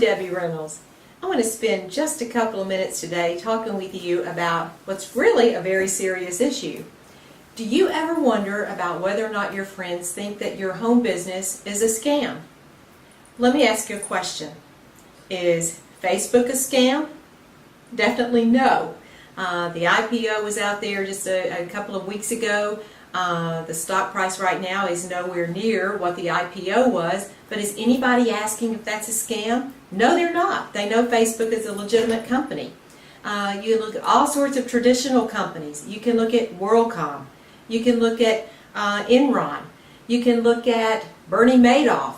Debbie Reynolds. I want to spend just a couple of minutes today talking with you about what's really a very serious issue. Do you ever wonder about whether or not your friends think that your home business is a scam? Let me ask you a question. Is Facebook a scam? Definitely no. The IPO was out there just a couple of weeks ago. The stock price right now is nowhere near what the IPO was, but is anybody asking if that's a scam? No, they're not. They know Facebook is a legitimate company. You look at all sorts of traditional companies. You can look at WorldCom. You can look at Enron. You can look at Bernie Madoff.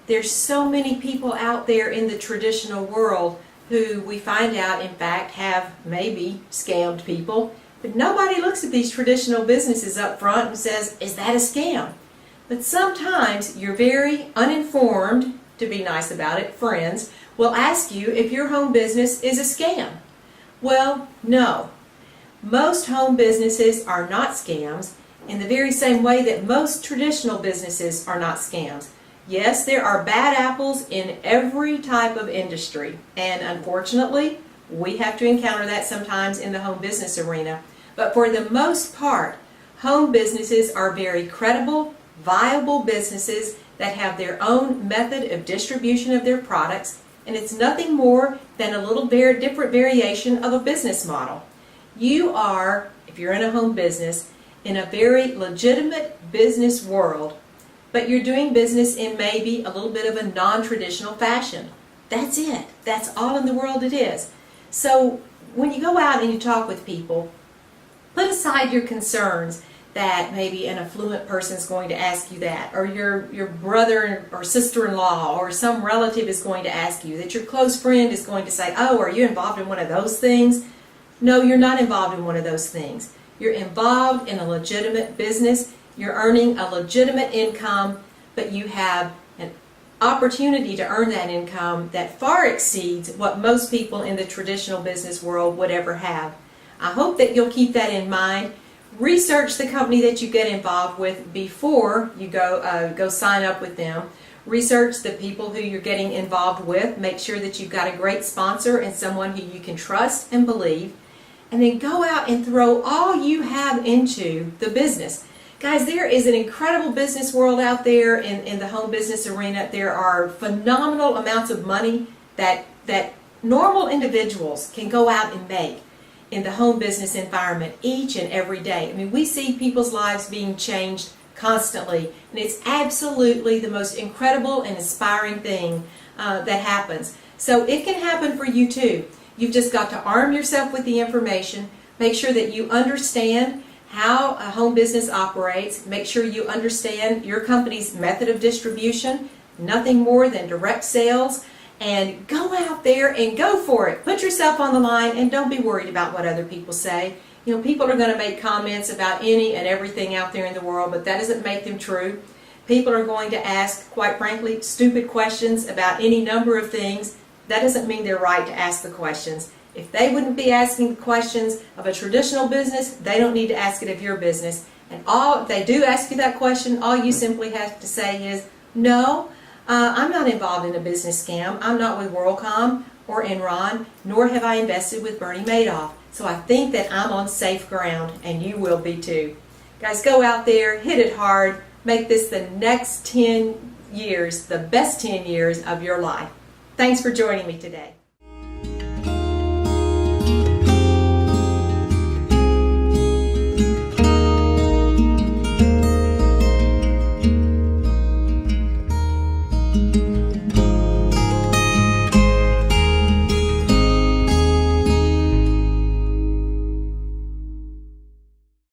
There's so many people out there in the traditional world who we find out, in fact, have maybe scammed people. But nobody looks at these traditional businesses up front and says, is that a scam? But sometimes your very uninformed, to be nice about it, friends will ask you if your home business is a scam. Well, no. Most home businesses are not scams in the very same way that most traditional businesses are not scams. Yes, there are bad apples in every type of industry, and unfortunately, we have to encounter that sometimes in the home business arena. But for the most part, home businesses are very credible, viable businesses that have their own method of distribution of their products, and it's nothing more than a little different variation of a business model. You are, if you're in a home business, in a very legitimate business world, but you're doing business in maybe a little bit of a non-traditional fashion. That's it. That's all in the world it is. So when you go out and you talk with people, put aside your concerns that maybe an affluent person is going to ask you that, or your brother or sister-in-law or some relative is going to ask you, that your close friend is going to say, oh, are you involved in one of those things? No, you're not involved in one of those things. You're involved in a legitimate business. You're earning a legitimate income, but you have an opportunity to earn that income that far exceeds what most people in the traditional business world would ever have. I hope that you'll keep that in mind. Research the company that you get involved with before you go sign up with them. Research the people who you're getting involved with. Make sure that you've got a great sponsor and someone who you can trust and believe. And then go out and throw all you have into the business. Guys, there is an incredible business world out there in the home business arena. There are phenomenal amounts of money that normal individuals can go out and make in the home business environment each and every day. I mean, we see people's lives being changed constantly, and it's absolutely the most incredible and inspiring thing that happens. So it can happen for you too. You've just got to arm yourself with the information, make sure that you understand how a home business operates, make sure you understand your company's method of distribution, nothing more than direct sales, and go out there and go for it. Put yourself on the line and don't be worried about what other people say. You know, people are going to make comments about any and everything out there in the world, but that doesn't make them true. People are going to ask, quite frankly, stupid questions about any number of things. That doesn't mean they're right to ask the questions. If they wouldn't be asking the questions of a traditional business, they don't need to ask it of your business. And if they do ask you that question, all you simply have to say is, no, I'm not involved in a business scam. I'm not with WorldCom or Enron, nor have I invested with Bernie Madoff. So I think that I'm on safe ground, and you will be too. Guys, go out there, hit it hard, make this the next 10 years, the best 10 years of your life. Thanks for joining me today.